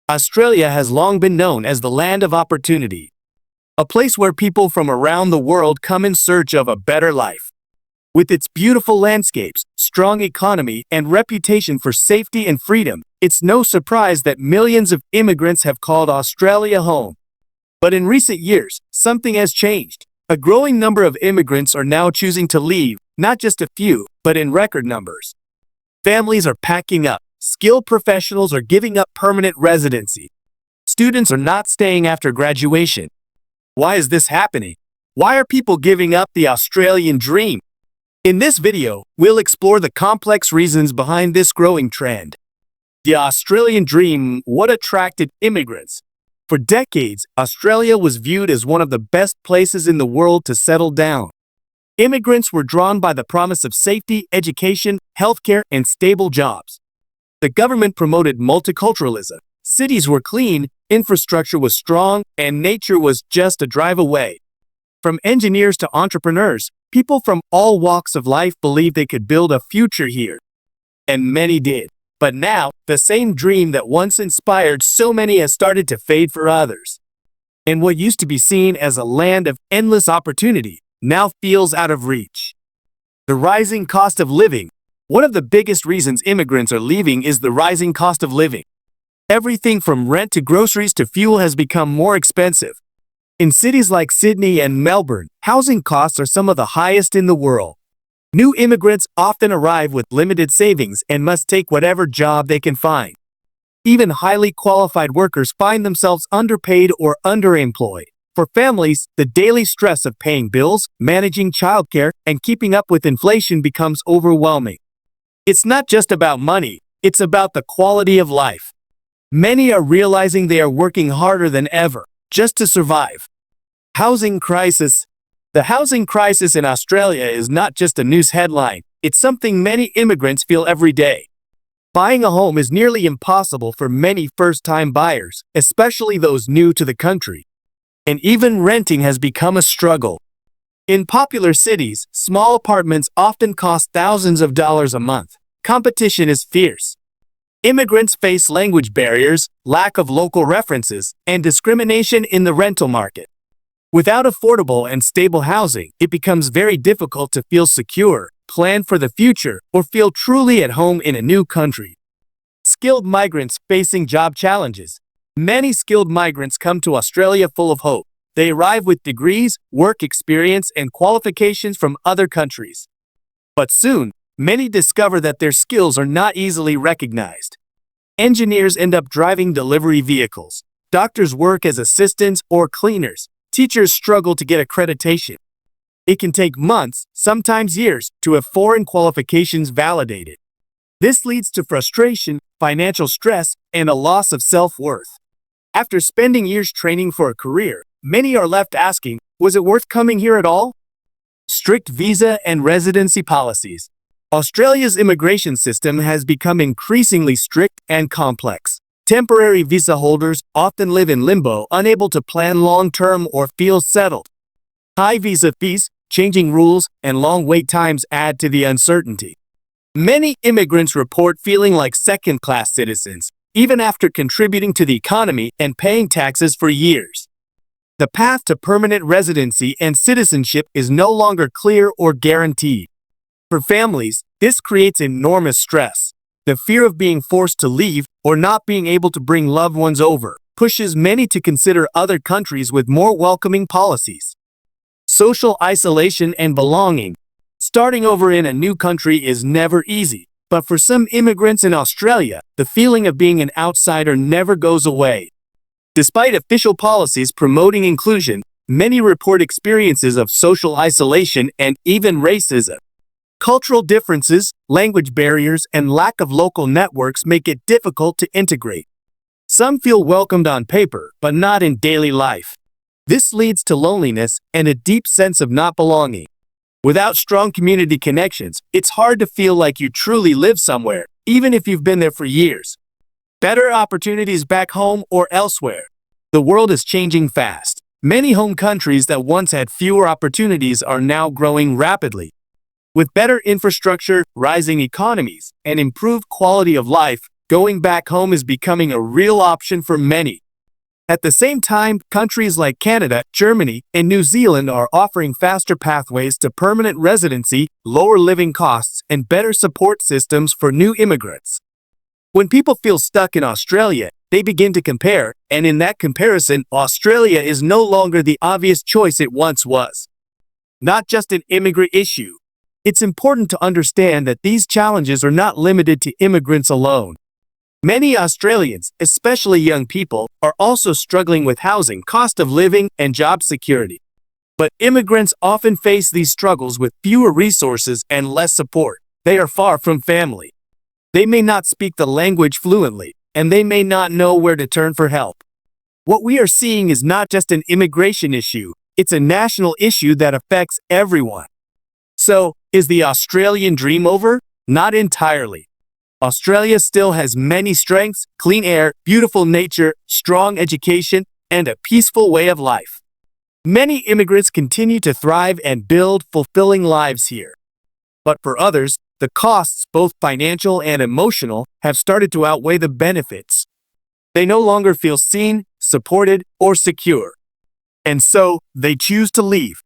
Australia has long been known as the land of opportunity, a place where people from around the world come in search of a better life. With its beautiful landscapes, strong economy, and reputation for safety and freedom, it's no surprise that millions of immigrants have called Australia home. But in recent years, something has changed. A growing number of immigrants are now choosing to leave, not just a few, but in record numbers. Families are packing up. Skilled professionals are giving up permanent residency. Students are not staying after graduation. Why is this happening? Why are people giving up the Australian dream? In this video, we'll explore the complex reasons behind this growing trend. The Australian dream, what attracted immigrants? For decades, Australia was viewed as one of the best places in the world to settle down. Immigrants were drawn by the promise of safety, education, healthcare, and stable jobs. The government promoted multiculturalism. Cities were clean, infrastructure was strong, and nature was just a drive away. From engineers to entrepreneurs, people from all walks of life believed they could build a future here. And many did. But now, the same dream that once inspired so many has started to fade for others. And what used to be seen as a land of endless opportunity now feels out of reach. The rising cost of living. One of the biggest reasons immigrants are leaving is the rising cost of living. Everything from rent to groceries to fuel has become more expensive. In cities like Sydney and Melbourne, housing costs are some of the highest in the world. New immigrants often arrive with limited savings and must take whatever job they can find. Even highly qualified workers find themselves underpaid or underemployed. For families, the daily stress of paying bills, managing childcare, and keeping up with inflation becomes overwhelming. It's not just about money, it's about the quality of life. Many are realizing they are working harder than ever, just to survive. Housing crisis. The housing crisis in Australia is not just a news headline, it's something many immigrants feel every day. Buying a home is nearly impossible for many first-time buyers, especially those new to the country. And even renting has become a struggle. In popular cities, small apartments often cost thousands of dollars a month. Competition is fierce. Immigrants face language barriers, lack of local references, and discrimination in the rental market. Without affordable and stable housing, it becomes very difficult to feel secure, plan for the future, or feel truly at home in a new country. Skilled migrants facing job challenges. Many skilled migrants come to Australia full of hope. They arrive with degrees, work experience, and qualifications from other countries. But soon, many discover that their skills are not easily recognized. Engineers end up driving delivery vehicles. Doctors work as assistants or cleaners. Teachers struggle to get accreditation. It can take months, sometimes years, to have foreign qualifications validated. This leads to frustration, financial stress, and a loss of self-worth. After spending years training for a career, many are left asking, was it worth coming here at all? Strict visa and residency policies. Australia's immigration system has become increasingly strict and complex. Temporary visa holders often live in limbo, unable to plan long-term or feel settled. High visa fees, changing rules, and long wait times add to the uncertainty. Many immigrants report feeling like second-class citizens, even after contributing to the economy and paying taxes for years. The path to permanent residency and citizenship is no longer clear or guaranteed. For families, this creates enormous stress. The fear of being forced to leave or not being able to bring loved ones over pushes many to consider other countries with more welcoming policies. Social isolation and belonging. Starting over in a new country is never easy, but for some immigrants in Australia, the feeling of being an outsider never goes away. Despite official policies promoting inclusion, many report experiences of social isolation and even racism. Cultural differences, language barriers, and lack of local networks make it difficult to integrate. Some feel welcomed on paper, but not in daily life. This leads to loneliness and a deep sense of not belonging. Without strong community connections, it's hard to feel like you truly live somewhere, even if you've been there for years. Better opportunities back home or elsewhere. The world is changing fast. Many home countries that once had fewer opportunities are now growing rapidly. With better infrastructure, rising economies, and improved quality of life, going back home is becoming a real option for many. At the same time, countries like Canada, Germany, and New Zealand are offering faster pathways to permanent residency, lower living costs, and better support systems for new immigrants. When people feel stuck in Australia, they begin to compare, and in that comparison, Australia is no longer the obvious choice it once was. Not just an immigrant issue. It's important to understand that these challenges are not limited to immigrants alone. Many Australians, especially young people, are also struggling with housing, cost of living, and job security. But immigrants often face these struggles with fewer resources and less support. They are far from family. They may not speak the language fluently, and they may not know where to turn for help. What we are seeing is not just an immigration issue, it's a national issue that affects everyone. So, is the Australian dream over? Not entirely. Australia still has many strengths: clean air, beautiful nature, strong education, and a peaceful way of life. Many immigrants continue to thrive and build fulfilling lives here. But for others, the costs, both financial and emotional, have started to outweigh the benefits. They no longer feel seen, supported, or secure. And so, they choose to leave.